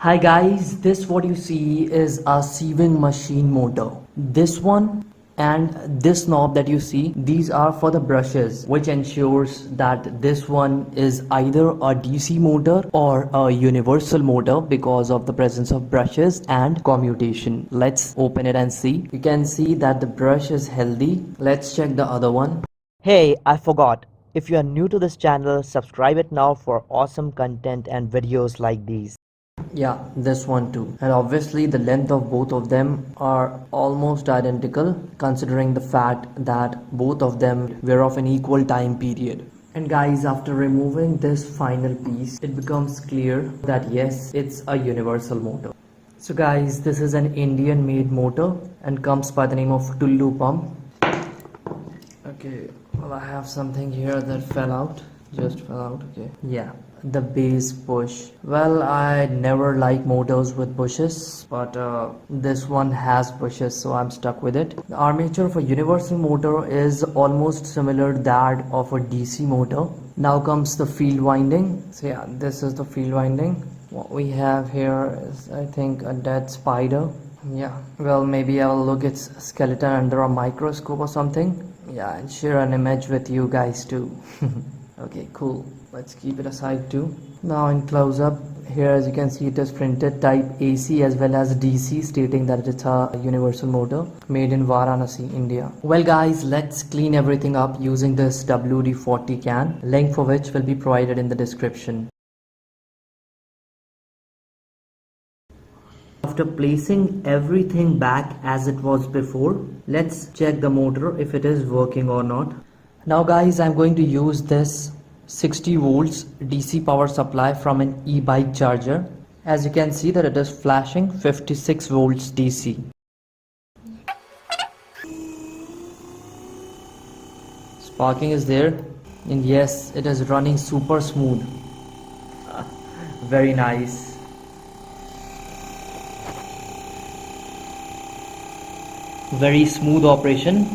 Hi guys, this what you see is a sieving machine motor. This one and this knob that you see, these are for the brushes, which ensures that this one is either a DC motor or a universal motor because of the presence of brushes and commutation. Let's open it and see. You can see that the brush is healthy. Let's check the other one. Hey, I forgot. If you are new to this channel, subscribe it now for awesome content and videos like these. Yeah, this one too. And obviously the length of both of them are almost identical, considering the fact that both of them were of an equal time period. And guys, after removing this final piece, it becomes clear that yes, it's a universal motor. So guys, this is an Indian made motor and comes by the name of Tullu pump. Okay, well, I have something here that just fell out. Okay, yeah, the base bush. Well, I never like motors with bushes, but this one has bushes, so I'm stuck with it. The armature for universal motor is almost similar to that of a DC motor. Now comes the field winding. So yeah, this is the field winding. What we have here is, I think, a dead spider. Yeah, well, maybe I'll look its skeleton under a microscope or something. Yeah, and share an image with you guys too. Okay, cool. Let's keep it aside too. Now in close up, here as you can see, it is printed type AC as well as DC, stating that it's a universal motor made in Varanasi, India. Well guys, let's clean everything up using this WD-40 can, link for which will be provided in the description. After placing everything back as it was before, let's check the motor if it is working or not. Now guys, I'm going to use this 60 volts DC power supply from an e-bike charger. As you can see that it is flashing 56 volts DC. Sparking is there, and yes, it is running super smooth. Very nice. Very smooth operation.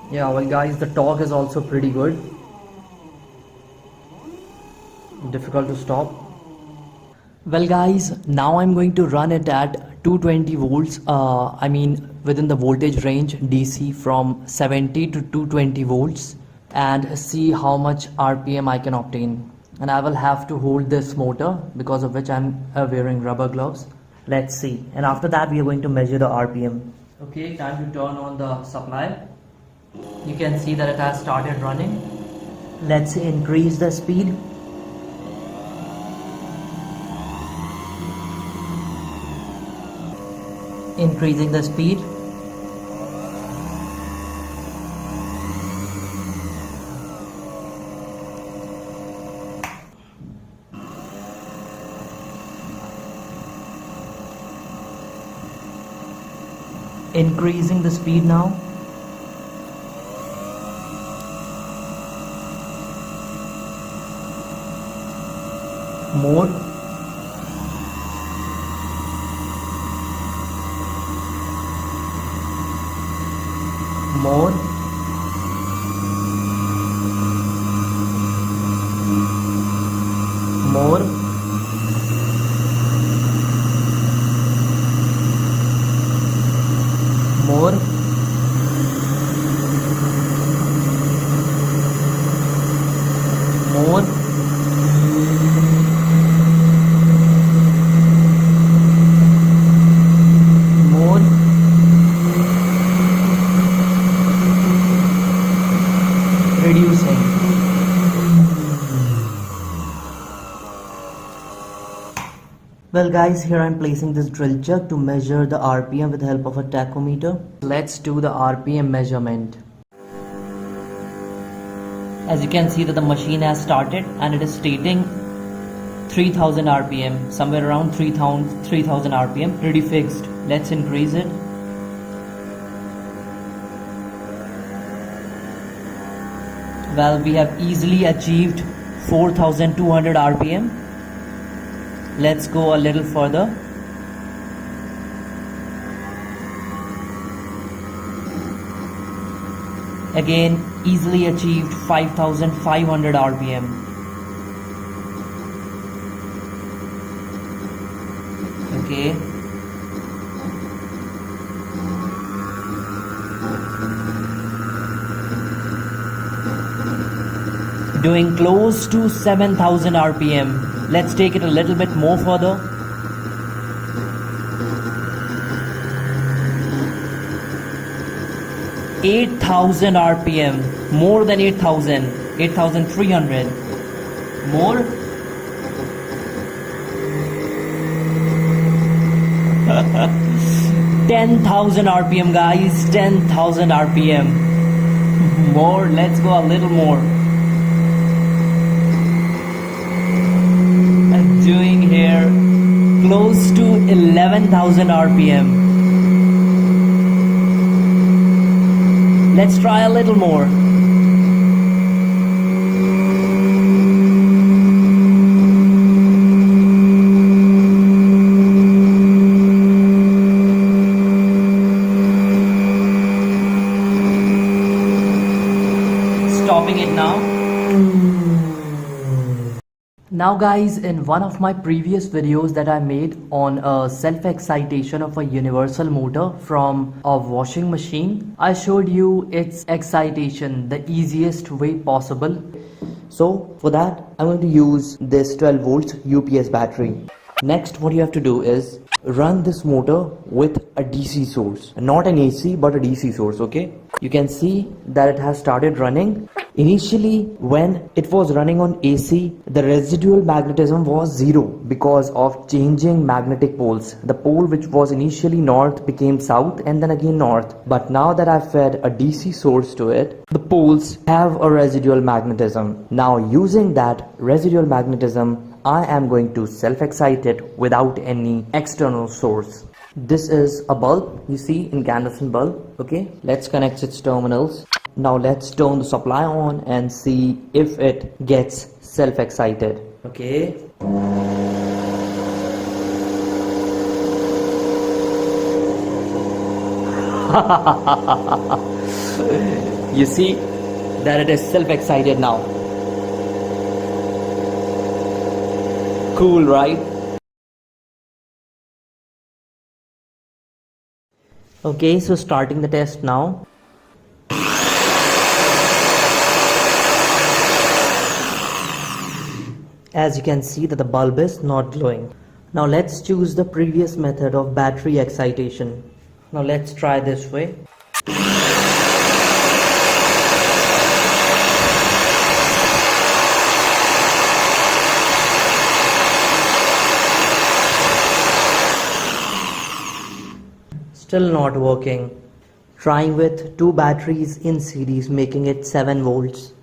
Yeah, well guys, the torque is also pretty good. Difficult to stop. Well guys, now I'm going to run it at 220 volts, within the voltage range DC from 70 to 220 volts, and see how much RPM I can obtain. And I will have to hold this motor, because of which I'm wearing rubber gloves. Let's see. And after that we are going to measure the RPM. Okay, time to turn on the supply. You can see that it has started running. Let's increase the speed. Increasing the speed. Increasing the speed now. More. More. More. More. More. More. Reducing. Well guys, here I'm placing this drill chuck to measure the RPM with the help of a tachometer. Let's do the RPM measurement. As you can see that the machine has started and it is stating 3000 RPM, somewhere around 3000 RPM, pretty fixed. Let's increase it. Well, we have easily achieved 4200 RPM. Let's go a little further. Again, easily achieved 5500 RPM. Okay. Doing close to 7000 RPM. Let's take it a little bit more further. $8,000 RPM, more than 8,000, 8,300, more. $10,000 RPM, guys, 10,000 RPM. More, let's go a little more. I'm doing here close to 11,000 RPM. Let's try a little more. Stopping it now. Now guys, in one of my previous videos that I made on a self-excitation of a universal motor from a washing machine, I showed you its excitation the easiest way possible. So for that, I'm going to use this 12 volts UPS battery. Next, what you have to do is run this motor with a DC source, not an AC but a DC source. Okay, you can see that it has started running. Initially, when it was running on AC, the residual magnetism was 0 because of changing magnetic poles. The pole which was initially north became south and then again north. But now that I've fed a DC source to it, the poles have a residual magnetism. Now using that residual magnetism, I am going to self-excite it without any external source. This is a bulb, you see, incandescent bulb. Okay, let's connect its terminals. Now let's turn the supply on and see if it gets self-excited. Okay. You see that it is self-excited now. Cool, right? Okay, so starting the test now. As you can see that the bulb is not glowing. Now let's choose the previous method of battery excitation. Now let's try this way. Still not working. Trying with two batteries in series, making it 7 volts.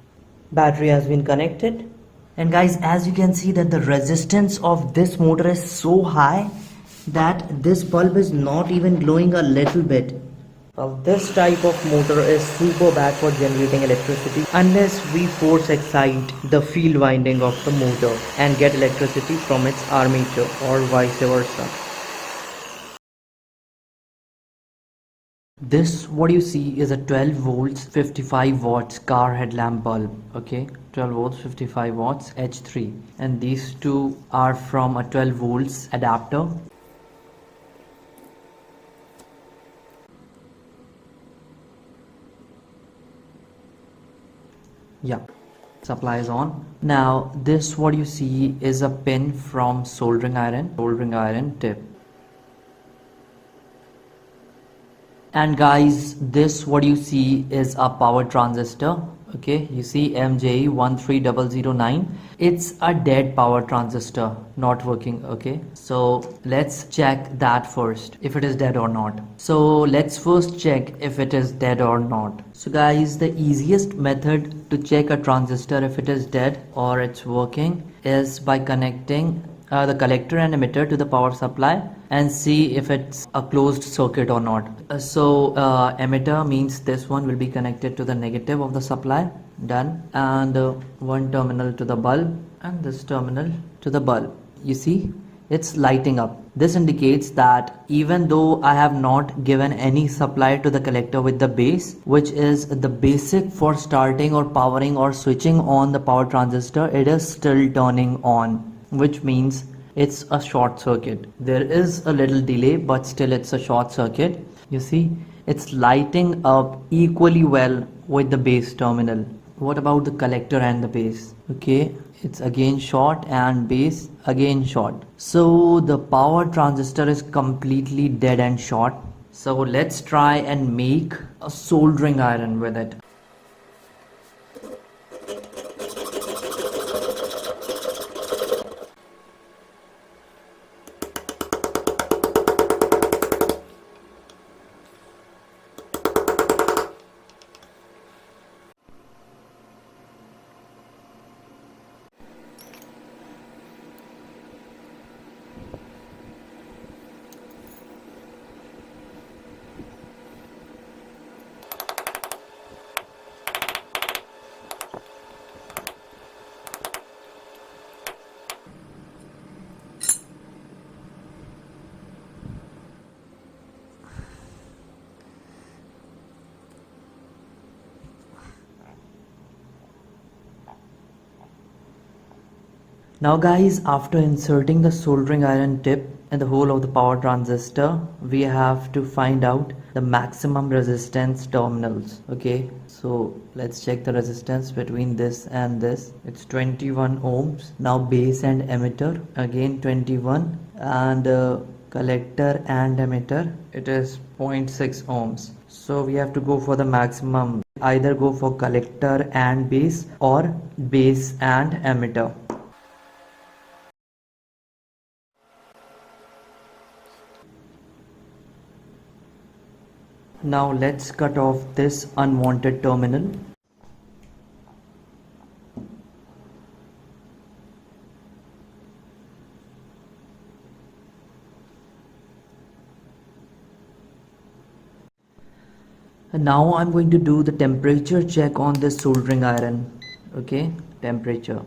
Battery has been connected. And guys, as you can see that the resistance of this motor is so high that this bulb is not even glowing a little bit. Well, this type of motor is super bad for generating electricity unless we force excite the field winding of the motor and get electricity from its armature or vice versa. This, what you see, is a 12 volts 55 watts car headlamp bulb. Okay, 12 volts 55 watts H3, and these two are from a 12 volts adapter. Yeah, supply is on. Now this, what you see, is a pin from soldering iron tip. And guys, this, what you see, is a power transistor. Okay, you see MJ13009. It's a dead power transistor, not working. Okay, so let's check that first, if it is dead or not. So let's first check if it is dead or not. So guys, the easiest method to check a transistor if it is dead or it's working is by connecting the collector and emitter to the power supply and see if it's a closed circuit or not. Emitter means this one will be connected to the negative of the supply, done, and one terminal to the bulb and this terminal to the bulb. You see, it's lighting up. This indicates that even though I have not given any supply to the collector with the base, which is the basic for starting or powering or switching on the power transistor, it is still turning on, which means it's a short circuit. There is a little delay, but still it's a short circuit. You see, it's lighting up equally well with the base terminal. What about the collector and the base? Okay, it's again short and base again short. So the power transistor is completely dead and short. So let's try and make a soldering iron with it. Now guys, after inserting the soldering iron tip in the hole of the power transistor, we have to find out the maximum resistance terminals. Okay, so let's check the resistance between this and this. It's 21 ohms. Now base and emitter again 21, and collector and emitter, it is 0.6 ohms. So we have to go for the maximum, either go for collector and base or base and emitter. Now let's cut off this unwanted terminal. And now I'm going to do the temperature check on this soldering iron. Okay, temperature.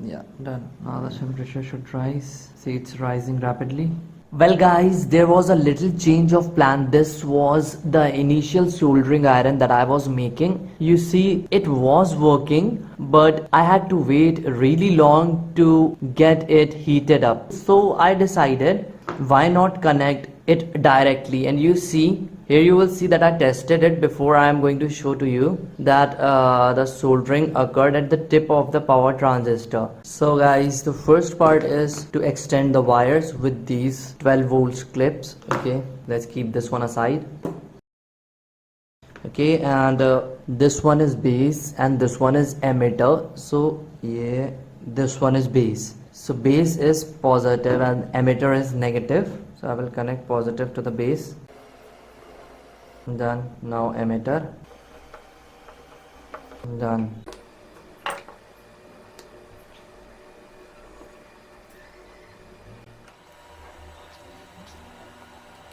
Yeah, done. Now the temperature should rise. See, it's rising rapidly. Well guys, there was a little change of plan. This was the initial soldering iron that I was making. You see, it was working, but I had to wait really long to get it heated up. So I decided, why not connect it directly? And you see, here you will see that I tested it before. I am going to show to you that the soldering occurred at the tip of the power transistor. So guys, the first part is to extend the wires with these 12 volts clips. Okay, let's keep this one aside. Okay, and this one is base and this one is emitter. So yeah, this one is base. So base is positive and emitter is negative. So I will connect positive to the base. Done. Now emitter. Done.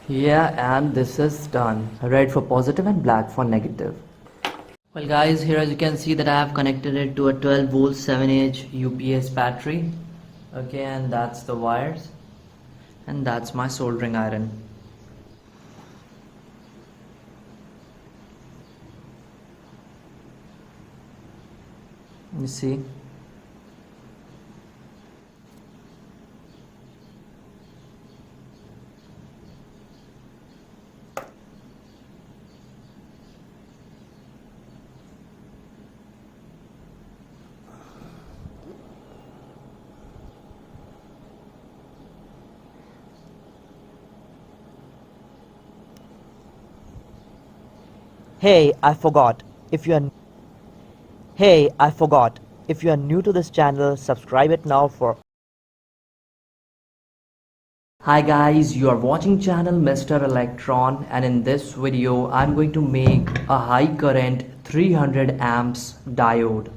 Yeah, and this is done. Red for positive and black for negative. Well guys, here as you can see that I have connected it to a 12 volt 7H UPS battery. Okay, and that's the wires, and that's my soldering iron. You see, Hey, I forgot. If you are new to this channel, subscribe it now for. hi guys, you are watching channel Mr. Electron, and in this video I'm going to make a high current 300 amps diode.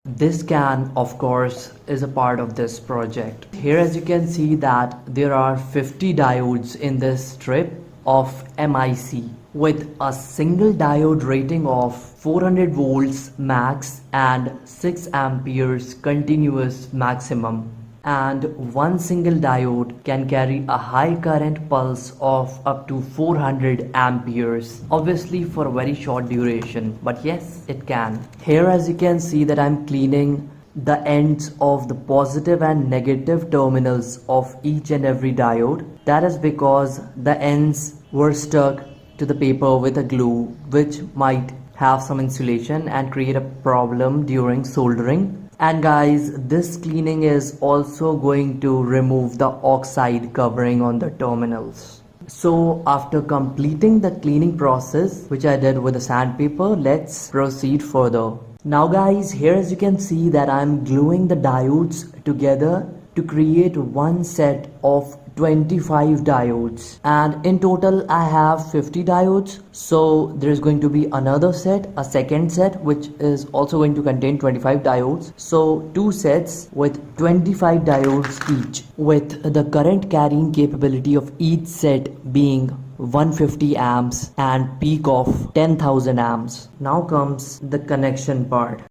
This can, of course, is a part of this project. Here as you can see that there are 50 diodes in this strip of MIC. with a single diode rating of 400 volts max and 6 amperes continuous maximum. And one single diode can carry a high current pulse of up to 400 amperes, obviously for a very short duration, but yes, it can. Here as you can see that I'm cleaning the ends of the positive and negative terminals of each and every diode. That is because the ends were stuck to the paper with a glue, which might have some insulation and create a problem during soldering. And guys, this cleaning is also going to remove the oxide covering on the terminals. So after completing the cleaning process, which I did with the sandpaper, let's proceed further. Now guys, here as you can see that I'm gluing the diodes together to create one set of 25 diodes, and in total I have 50 diodes. So there's going to be another set, a second set, which is also going to contain 25 diodes. So two sets with 25 diodes each, with the current carrying capability of each set being 150 amps and peak of 10,000 amps. Now comes the connection part.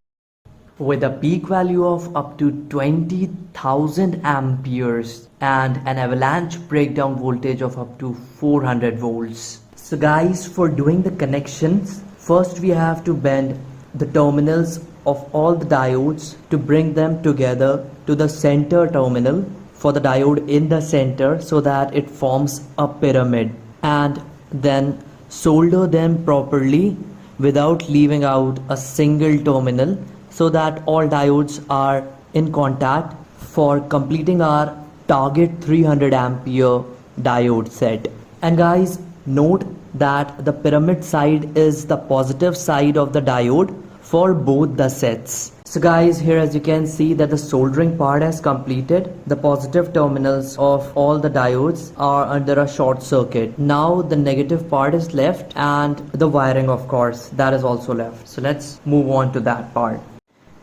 With a peak value of up to 20,000 amperes and an avalanche breakdown voltage of up to 400 volts. So guys, for doing the connections, first we have to bend the terminals of all the diodes to bring them together to the center terminal for the diode in the center so that it forms a pyramid, and then solder them properly without leaving out a single terminal, so that all diodes are in contact for completing our target 300 ampere diode set. And guys, note that the pyramid side is the positive side of the diode for both the sets. So guys, here as you can see that the soldering part has completed. The positive terminals of all the diodes are under a short circuit. Now the negative part is left, and the wiring, of course, that is also left. So let's move on to that part.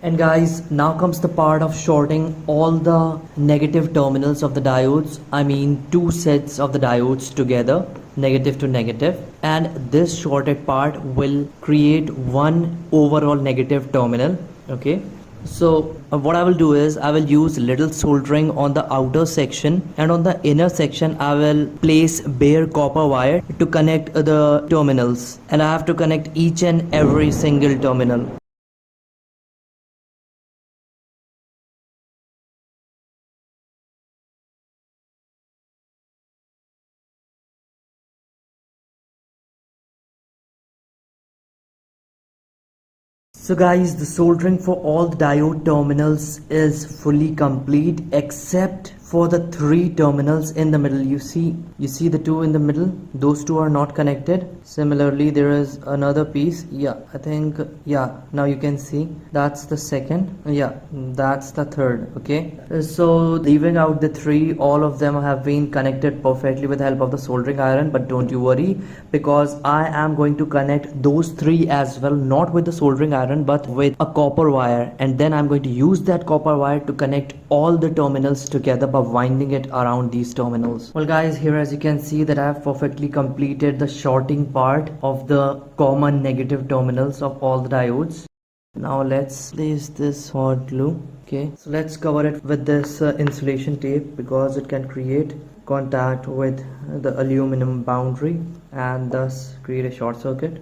And guys, now comes the part of shorting all the negative terminals of the diodes. I mean two sets of the diodes together, negative to negative. And this shorted part will create one overall negative terminal. Okay. So what I will do is I will use little soldering on the outer section, and on the inner section I will place bare copper wire to connect the terminals, and I have to connect each and every single terminal. So guys, the soldering for all the diode terminals is fully complete except for the three terminals in the middle. You see the two in the middle, those two are not connected. Similarly, there is another piece. Now you can see that's the second. That's the third. Okay, so leaving out the three, all of them have been connected perfectly with the help of the soldering iron. But don't you worry, because I am going to connect those three as well, not with the soldering iron but with a copper wire, and then I'm going to use that copper wire to connect all the terminals together by winding it around these terminals. Well guys, here as you can see that I have perfectly completed the shorting part of the common negative terminals of all the diodes. Now let's place this hot glue. Okay, so let's cover it with this insulation tape, because it can create contact with the aluminum boundary and thus create a short circuit.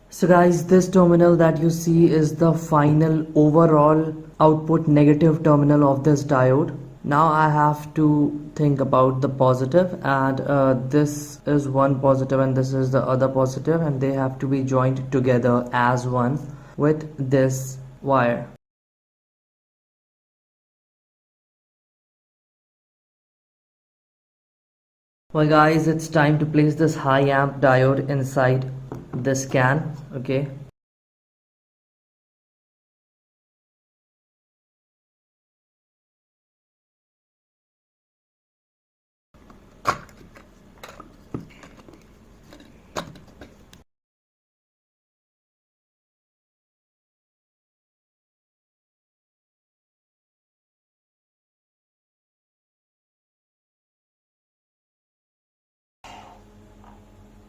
So guys, this terminal that you see is the final overall output negative terminal of this diode. Now I have to think about the positive, and this is one positive and this is the other positive, and they have to be joined together as one with this wire. Well guys, it's time to place this high amp diode inside this can. Okay,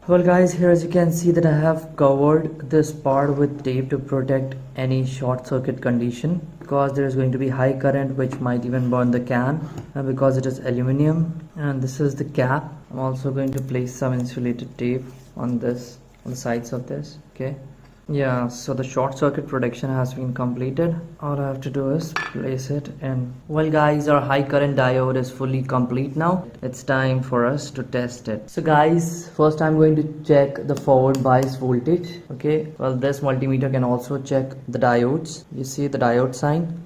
Well guys, here as you can see that I have covered this part with tape to protect any short circuit condition, because there is going to be high current which might even burn the can, and because it is aluminum. And this is the cap. I'm also going to place some insulated tape on this, on the sides of this. Okay, yeah, so the short circuit protection has been completed. All I have to do is place it in. Well guys, our high current diode is fully complete now. It's time for us to test it. So guys, first I'm going to check the forward bias voltage. Okay, well this multimeter can also check the diodes. You see the diode sign.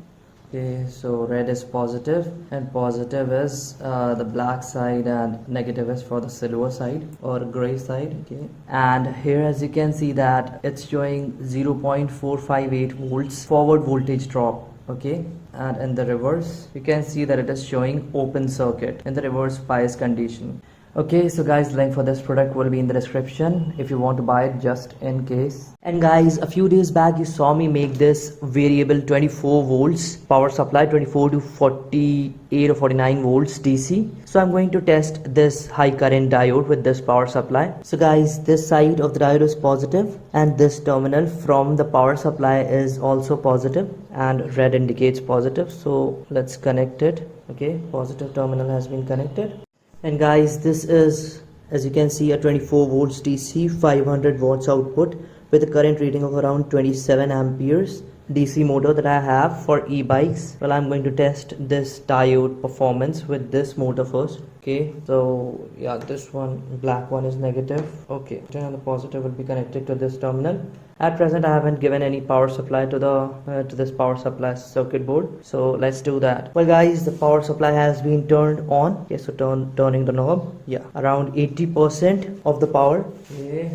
Okay, so red is positive and positive is the black side and negative is for the silver side or gray side. Okay, and here as you can see that it's showing 0.458 volts forward voltage drop. Okay, and in the reverse you can see that it is showing open circuit in the reverse bias condition. Okay, so guys, link for this product will be in the description if you want to buy it just in case. And guys, a few days back you saw me make this variable 24 volts power supply, 24 to 48 or 49 volts DC. So I'm going to test this high current diode with this power supply. So guys, this side of the diode is positive and this terminal from the power supply is also positive and red indicates positive. So let's connect it. Okay, positive terminal has been connected. And guys, this is, as you can see, a 24 volts DC 500 watts output with a current rating of around 27 amperes DC motor that I have for e-bikes. Well, I'm going to test this diode performance with this motor first. Okay, so yeah, this one black one is negative. Okay, and the positive will be connected to this terminal. At present I haven't given any power supply to the to this power supply circuit board, so let's do that. Well guys, the power supply has been turned on. Okay, so turning the knob. Yeah, around 80% of the power. Okay,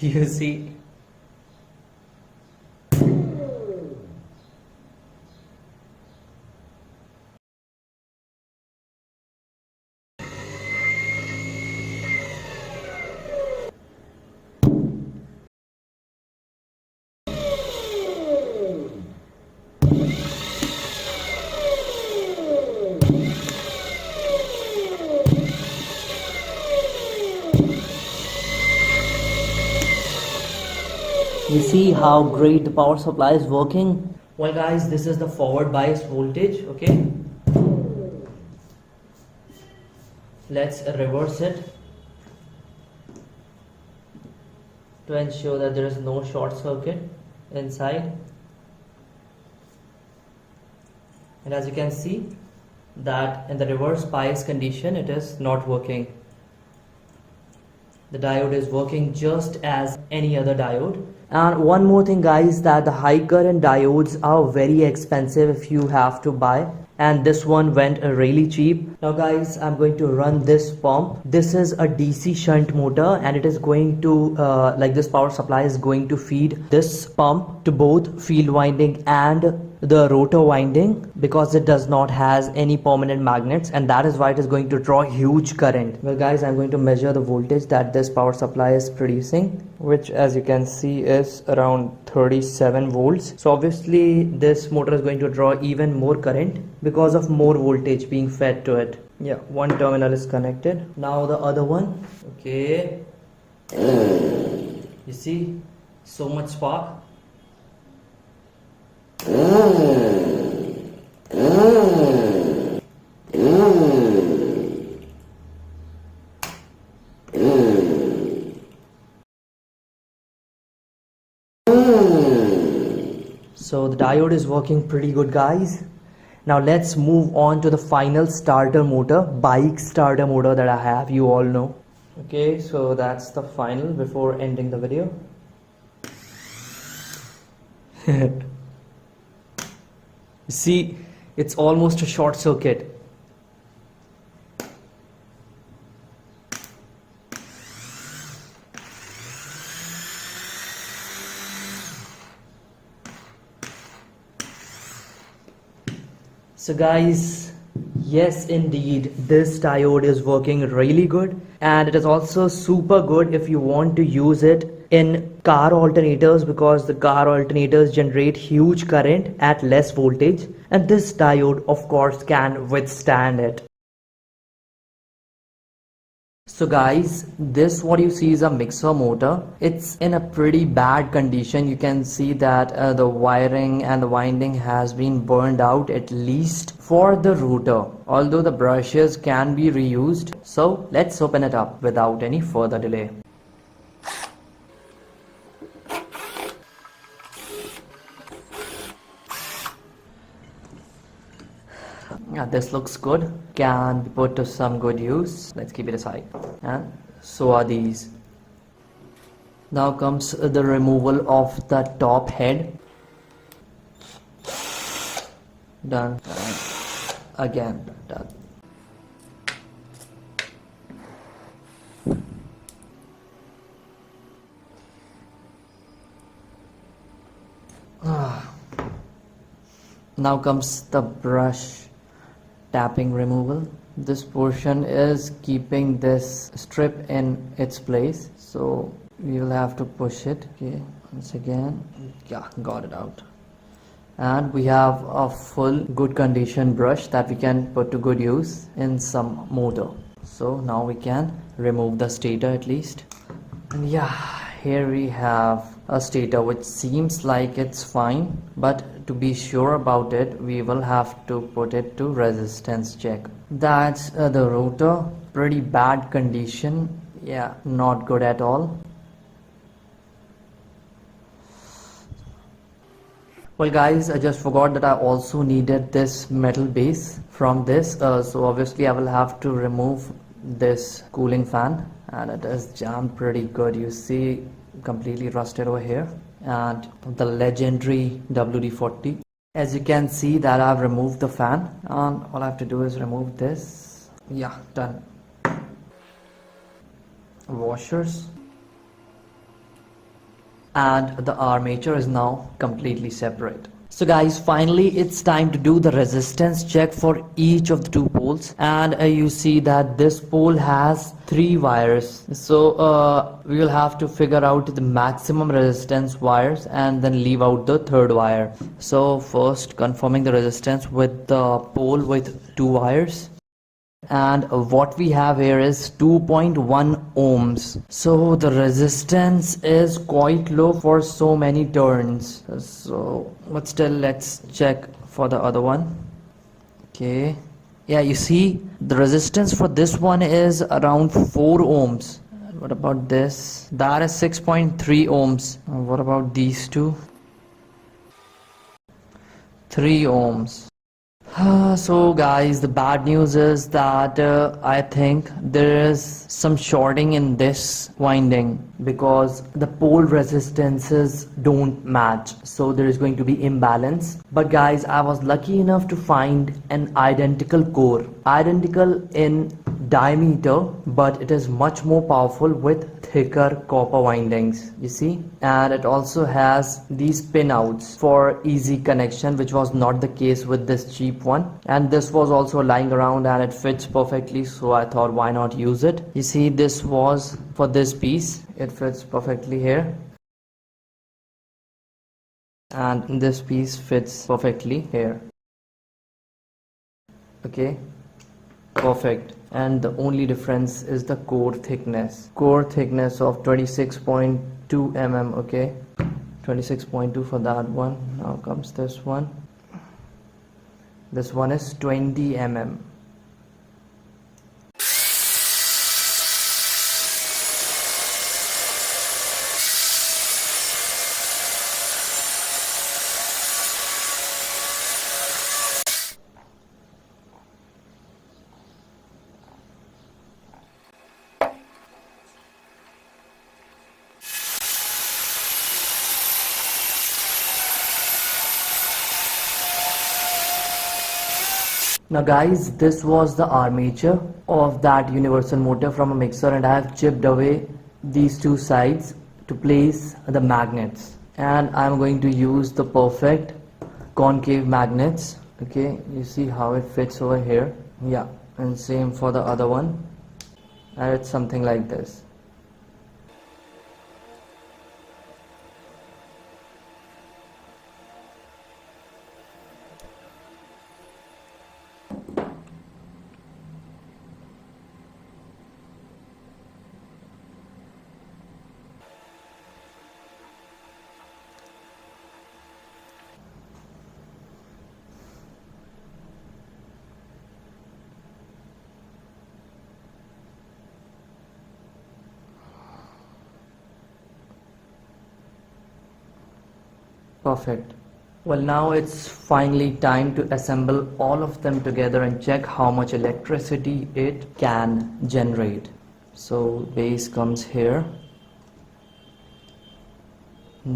you see, you see how great the power supply is working. Well guys, this is the forward bias voltage. Okay, let's reverse it to ensure that there is no short circuit inside. And as you can see that in the reverse bias condition it is not working. The diode is working just as any other diode. And one more thing guys, that the high current diodes are very expensive if you have to buy, and this one went really cheap. Now guys, I'm going to run this pump. This is a DC shunt motor and it is going to like this power supply is going to feed this pump to both field winding and the rotor winding, because it does not has any permanent magnets, and that is why it is going to draw huge current. Well guys, I'm going to measure the voltage that this power supply is producing, which as you can see is around 37 volts. So obviously this motor is going to draw even more current because of more voltage being fed to it. Yeah, one terminal is connected. Now the other one. Okay, you see, so much spark. So the diode is working pretty good guys. Now let's move on to the final starter motor, bike starter motor that I have, you all know. Okay, so that's the final before ending the video. See, it's almost a short circuit. So guys, yes indeed, this diode is working really good, and it is also super good if you want to use it in car alternators, because the car alternators generate huge current at less voltage, and this diode of course can withstand it. So guys, this what you see is a mixer motor. It's in a pretty bad condition. You can see that the wiring and the winding has been burned out, at least for the rotor, although the brushes can be reused. So let's open it up without any further delay. Yeah, this looks good. Can be put to some good use. Let's keep it aside. And so are these. Now comes the removal of the top head. Done. Again done. Now comes the brush tapping removal. This portion is keeping this strip in its place, so we will have to push it. Okay, once again. Yeah, got it out. And we have a full good condition brush that we can put to good use in some motor. So now we can remove the stator at least. And yeah, here we have a stator which seems like it's fine, but to be sure about it, we will have to put it to resistance check. That's the rotor, pretty bad condition. Yeah, not good at all. Well guys, I just forgot that I also needed this metal base from this, so obviously I will have to remove this cooling fan, and it is jammed pretty good. You see, completely rusted over here, and the legendary WD-40. As you can see that I've removed the fan, and all I have to do is remove this. Yeah, done. Washers. And the armature is now completely separate. So guys, finally it's time to do the resistance check for each of the two poles, and you see that this pole has 3 wires, so we will have to figure out the maximum resistance wires and then leave out the third wire. So first confirming the resistance with the pole with 2 wires. And what we have here is 2.1 ohms, so the resistance is quite low for so many turns. So but still, let's check for the other one. Okay, yeah, you see the resistance for this one is around 4 ohms. What about this? That is 6.3 ohms. What about these two? 3 ohms. So guys, the bad news is that I think there is some shorting in this winding because the pole resistances don't match, so there is going to be imbalance. But guys, I was lucky enough to find an identical core, identical in diameter, but it is much more powerful with thicker copper windings, you see, and it also has these pinouts for easy connection, which was not the case with this cheap one. And this was also lying around and it fits perfectly, so I thought why not use it. You see, this was for this piece, it fits perfectly here, and this piece fits perfectly here. Okay, perfect. And the only difference is the core thickness of 26.2 mm. Okay, 26.2 for that one. Now comes this one. This one is 20 mm. Now guys, this was the armature of that universal motor from a mixer, and I have chipped away these two sides to place the magnets, and I'm going to use the perfect concave magnets. Okay, you see how it fits over here. Yeah, and same for the other one, and it's something like this. Perfect. Well, now it's finally time to assemble all of them together and check how much electricity it can generate. So base comes here.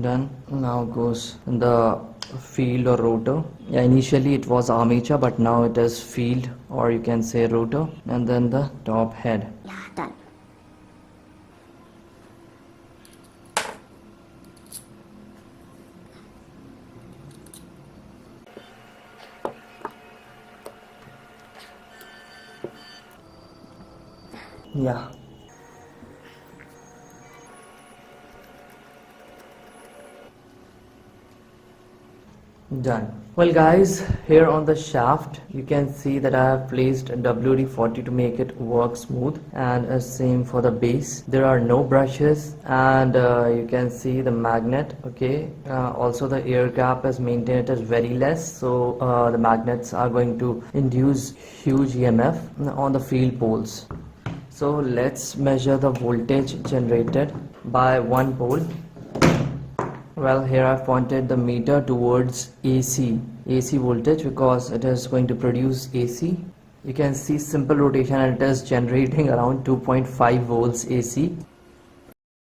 Done. Now goes the field or rotor. Yeah, initially it was armature, but now it is field, or you can say rotor, and then the top head. Yeah, done. Yeah. Done. Well guys, here on the shaft you can see that I have placed WD-40 to make it work smooth, and same for the base. There are no brushes, and you can see the magnet. Okay, also the air gap is maintained as very less, so the magnets are going to induce huge EMF on the field poles. So let's measure the voltage generated by one pole. Well, here I've pointed the meter towards AC voltage because it is going to produce AC. You can see simple rotation and it is generating around 2.5 volts AC.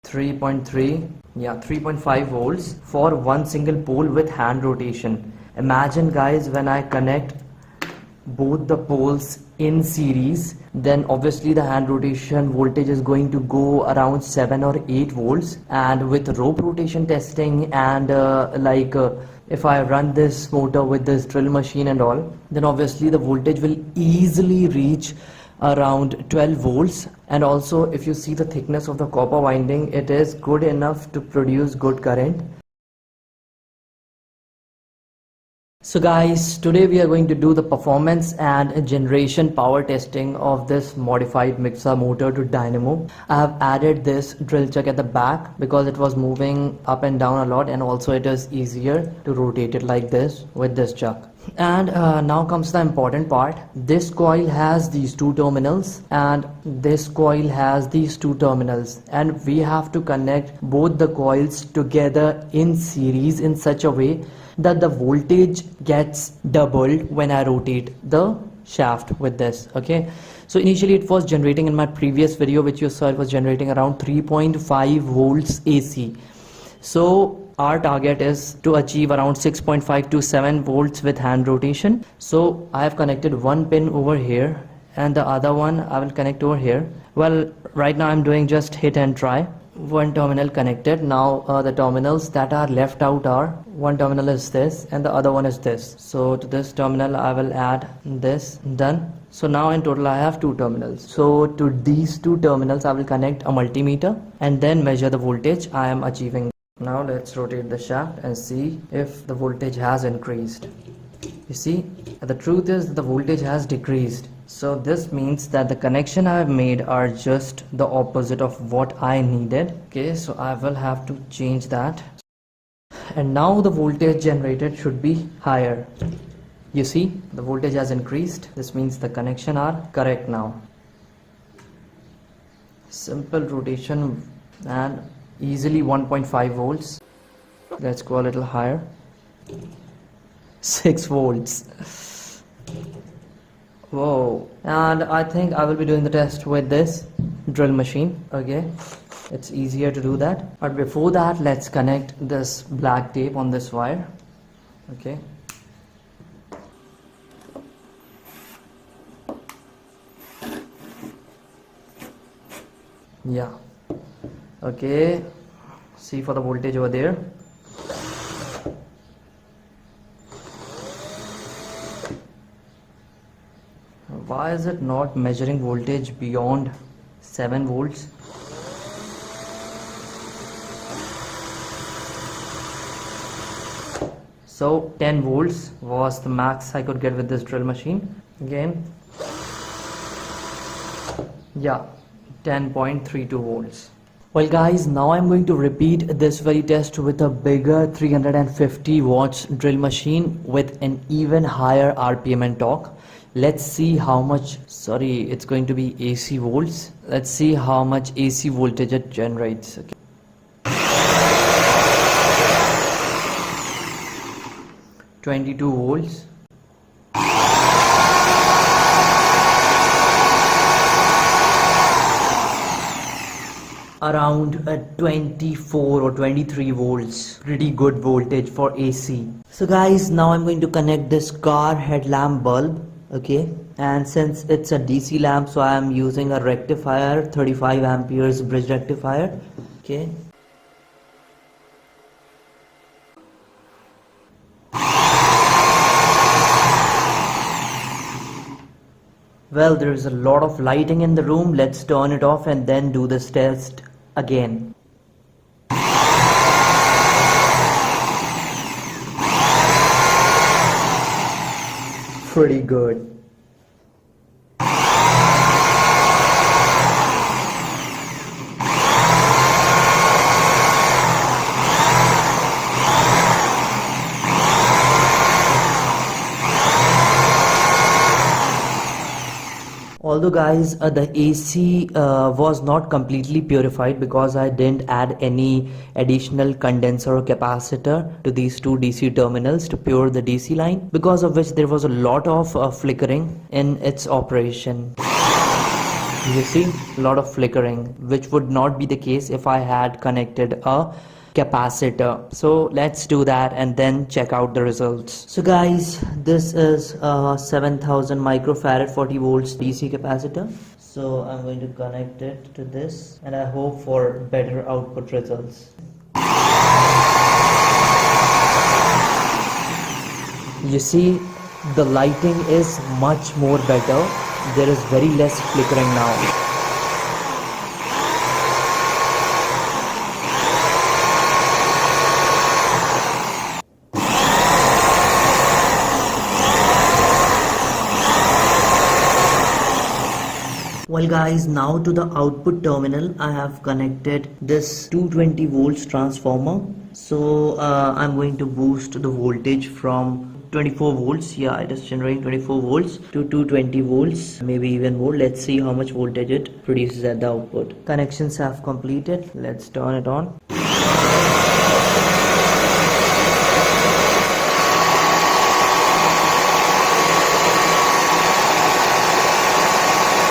3.3, yeah, 3.5 volts for one single pole with hand rotation. Imagine guys, when I connect both the poles in series, then obviously the hand rotation voltage is going to go around 7 or 8 volts, and with rope rotation testing and if I run this motor with this drill machine and all, then obviously the voltage will easily reach around 12 volts. And also if you see the thickness of the copper winding, it is good enough to produce good current. So guys, today we are going to do the performance and generation power testing of this modified mixer motor to Dynamo. I have added this drill chuck at the back because it was moving up and down a lot, and also it is easier to rotate it like this with this chuck. And now comes the important part. This coil has these two terminals and this coil has these two terminals, and we have to connect both the coils together in series in such a way that the voltage gets doubled when I rotate the shaft with this. Okay, so initially it was generating, in my previous video which you saw, it was generating around 3.5 volts AC. So our target is to achieve around 6.5 to 7 volts with hand rotation. So I have connected one pin over here and the other one I will connect over here. Well, right now I'm doing just hit and try. One terminal connected. Now the terminals that are left out are, one terminal is this and the other one is this. So to this terminal I will add this. Done. So now in total I have two terminals. So to these two terminals I will connect a multimeter and then measure the voltage I am achieving. Now let's rotate the shaft and see if the voltage has increased. You see, the truth is the voltage has decreased. So this means that the connection I have made are just the opposite of what I needed. Okay, so I will have to change that. And now the voltage generated should be higher. You see, the voltage has increased. This means the connection are correct now. Simple rotation and easily 1.5 volts. Let's go a little higher. 6 volts. Whoa. And I think I will be doing the test with this drill machine. Okay, it's easier to do that, but before that let's connect this black tape on this wire. Okay, yeah, okay, see for the voltage over there. Why is it not measuring voltage beyond 7 volts? So 10 volts was the max I could get with this drill machine. Again, yeah, 10.32 volts. Well guys, now I'm going to repeat this very test with a bigger 350 watts drill machine with an even higher RPM and torque. Let's see how much, sorry, it's going to be AC volts. Let's see how much AC voltage it generates. Okay. 22 volts. Around 24 or 23 volts. Pretty good voltage for AC. So guys, now I'm going to connect this car headlamp bulb, okay? And since it's a DC lamp, so I'm using a rectifier, 35 amperes bridge rectifier, okay? Well, there is a lot of lighting in the room. Let's turn it off and then do this test again. Pretty good. Although guys, the AC was not completely purified because I didn't add any additional condenser or capacitor to these two DC terminals to pure the DC line, because of which there was a lot of flickering in its operation. You see, a lot of flickering, which would not be the case if I had connected a capacitor. So let's do that and then check out the results. So guys, this is 7000 microfarad 40 volts DC capacitor. So I'm going to connect it to this and I hope for better output results. You see, the lighting is much more better. There is very less flickering now. Well guys, now to the output terminal I have connected this 220 volts transformer. So I'm going to boost the voltage from 24 volts, yeah, it is generating 24 volts to 220 volts, maybe even more. Let's see how much voltage it produces at the output. Connections have completed. Let's turn it on.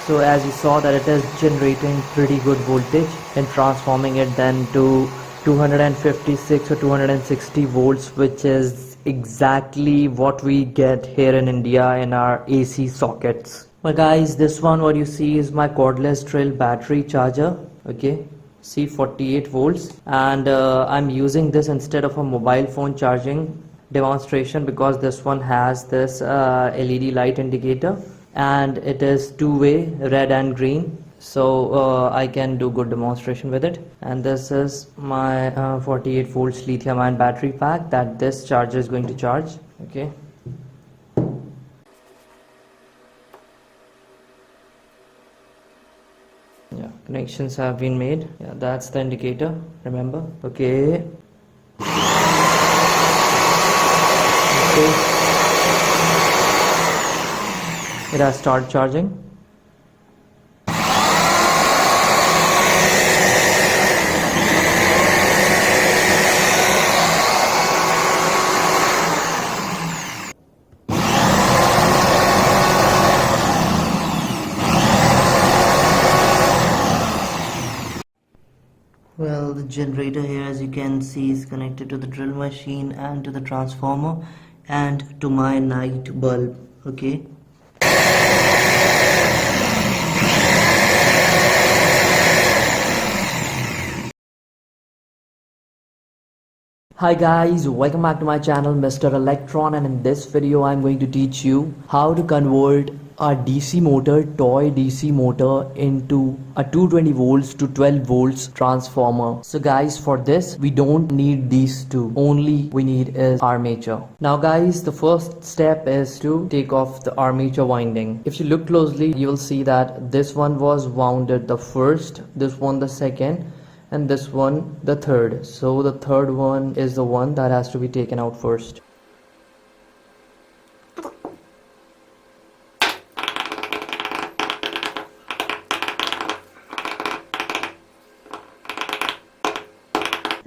So as you saw that it is generating pretty good voltage and transforming it then to 256 or 260 volts, which is exactly what we get here in India in our AC sockets. Well guys, this one what you see is my cordless drill battery charger, okay? See, 48 volts, and I'm using this instead of a mobile phone charging demonstration because this one has this LED light indicator and it is two-way, red and green, so I can do good demonstration with it. And this is my 48 volts lithium ion battery pack that this charger is going to charge, okay? Yeah, connections have been made. Yeah, that's the indicator, remember? Okay. Okay. It has started charging. Well, the generator here, as you can see, is connected to the drill machine and to the transformer and to my night bulb, okay? Hi guys, welcome back to my channel Mr. Electron, and in this video I'm going to teach you how to convert a DC motor, toy DC motor, into a 220 volts to 12 volts transformer. So guys, for this we don't need these two, only we need is armature. Now guys, the first step is to take off the armature winding. If you look closely, you will see that this one was wounded the first, this one the second, and this one the third. So the third one is the one that has to be taken out first.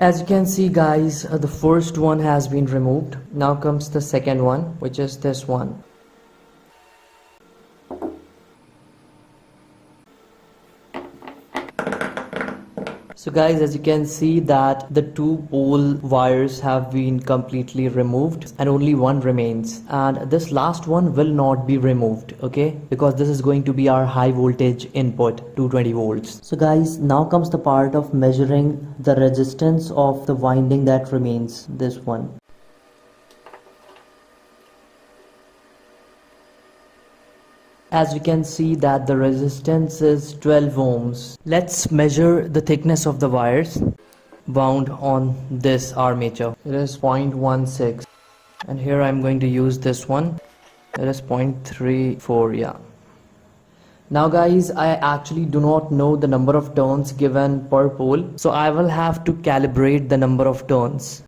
As you can see guys, the first one has been removed. Now comes the second one, which is this one. So guys, as you can see that the two pole wires have been completely removed and only one remains, and this last one will not be removed, okay, because this is going to be our high voltage input, 220 volts. So guys, now comes the part of measuring the resistance of the winding that remains, this one. As we can see that the resistance is 12 ohms. Let's measure the thickness of the wires wound on this armature. It is 0.16, and here I'm going to use this one. It is 0.34, yeah. Now guys, I actually do not know the number of turns given per pole, so I will have to calibrate the number of turns.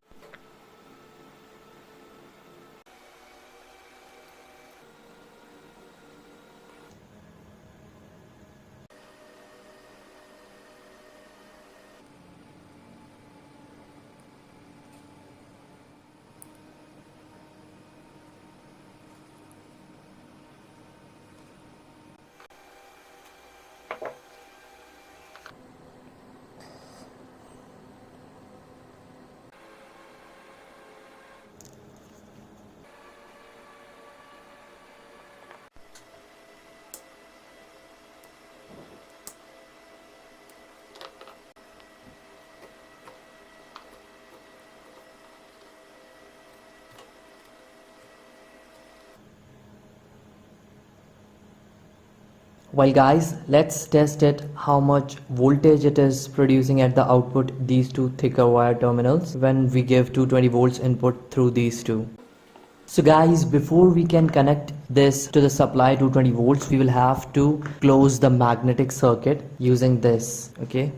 Well guys, let's test it how much voltage it is producing at the output, these two thicker wire terminals, when we give 220 volts input through these two. So guys, before we can connect this to the supply 220 volts, we will have to close the magnetic circuit using this, okay.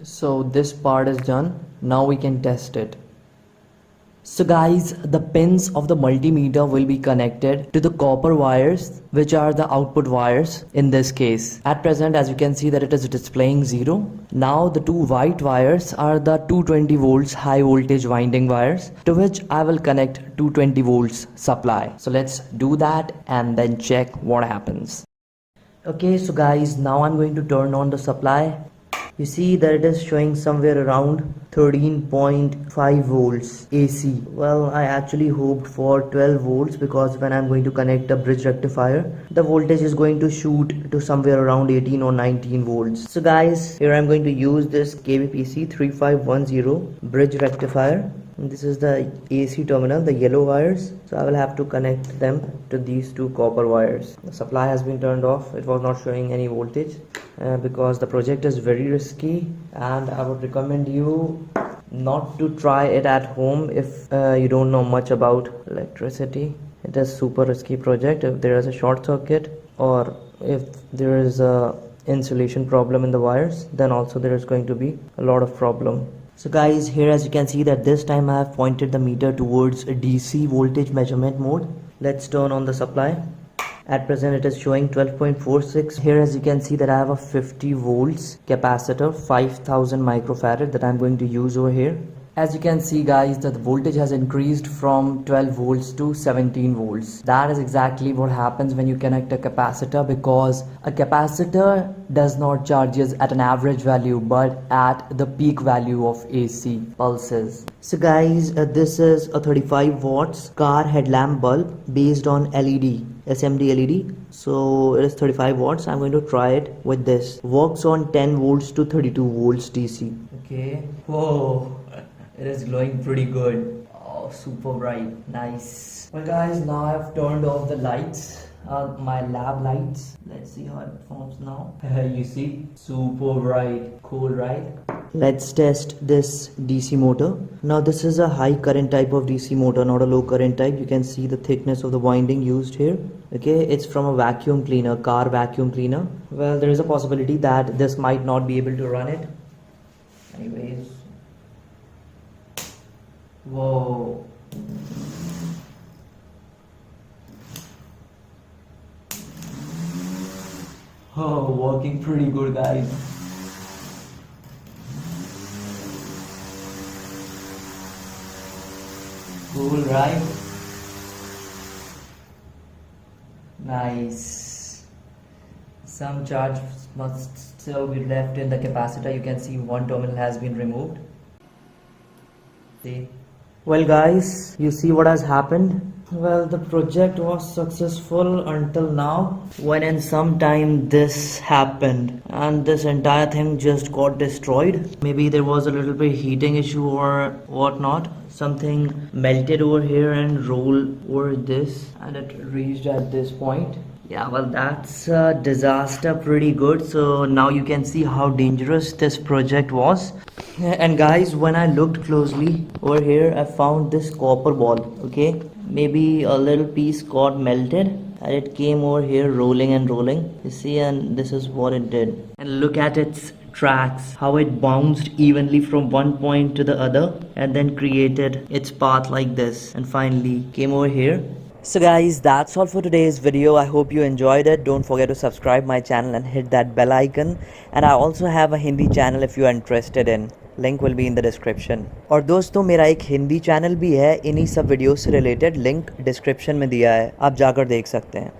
So this part is done. Now we can test it. So guys, the pins of the multimeter will be connected to the copper wires, which are the output wires in this case. At present, as you can see that it is displaying 0. Now the two white wires are the 220 volts high voltage winding wires, to which I will connect 220 volts supply. So let's do that and then check what happens. Okay, so guys, now I'm going to turn on the supply. You see that it is showing somewhere around 13.5 volts AC. Well, I actually hoped for 12 volts because when I'm going to connect a bridge rectifier, the voltage is going to shoot to somewhere around 18 or 19 volts. So guys, here I'm going to use this KBPC 3510 bridge rectifier. And this is the AC terminal, the yellow wires. So I will have to connect them to these two copper wires. The supply has been turned off. It was not showing any voltage because the project is very risky, and I would recommend you not to try it at home if you don't know much about electricity. It is super risky project. If there is a short circuit or if there is a insulation problem in the wires, then also there is going to be a lot of problem. So guys, here as you can see that this time I have pointed the meter towards a DC voltage measurement mode. Let's turn on the supply. At present it is showing 12.46. Here as you can see that I have a 50 volts capacitor, 5000 microfarad, that I'm going to use over here. As you can see guys, that the voltage has increased from 12 volts to 17 volts. That is exactly what happens when you connect a capacitor, because a capacitor does not charges at an average value but at the peak value of AC pulses. So guys, this is a 35 watts car headlamp bulb based on LED, SMD LED. So it is 35 watts. I'm going to try it with this. Works on 10 volts to 32 volts DC. Okay. Whoa. It is glowing pretty good. Oh, super bright. Nice. Well guys, now I've turned off the lights, my lab lights. Let's see how it performs now. You see, super bright. Cool, right? Let's test this DC motor. Now this is a high current type of DC motor, not a low current type. You can see the thickness of the winding used here. Okay, it's from a vacuum cleaner, car vacuum cleaner. Well, there is a possibility that this might not be able to run it. Anyways. Whoa. Oh, working pretty good, guys. Cool, right? Nice. Some charge must still be left in the capacitor. You can see one terminal has been removed. See? Well, guys, you see what has happened? Well, the project was successful until now, when in some time this happened and this entire thing just got destroyed. Maybe there was a little bit heating issue or whatnot. Something melted over here and rolled over this and it reached at this point. Yeah, well, that's a disaster pretty good. So now you can see how dangerous this project was. And guys, when I looked closely over here, I found this copper ball. Okay, maybe a little piece got melted and it came over here rolling and rolling. You see, and this is what it did. And look at its tracks, how it bounced evenly from one point to the other and then created its path like this and finally came over here. So guys, that's all for today's video. I hope you enjoyed it. Don't forget to subscribe my channel and hit that bell icon. And I also have a Hindi channel if you are interested in. Link will be in the description. और दोस्तों, मेरा एक Hindi channel भी है इन्हीं सब video से related. Link description में दिया है, आप जाकर देख सकते हैं.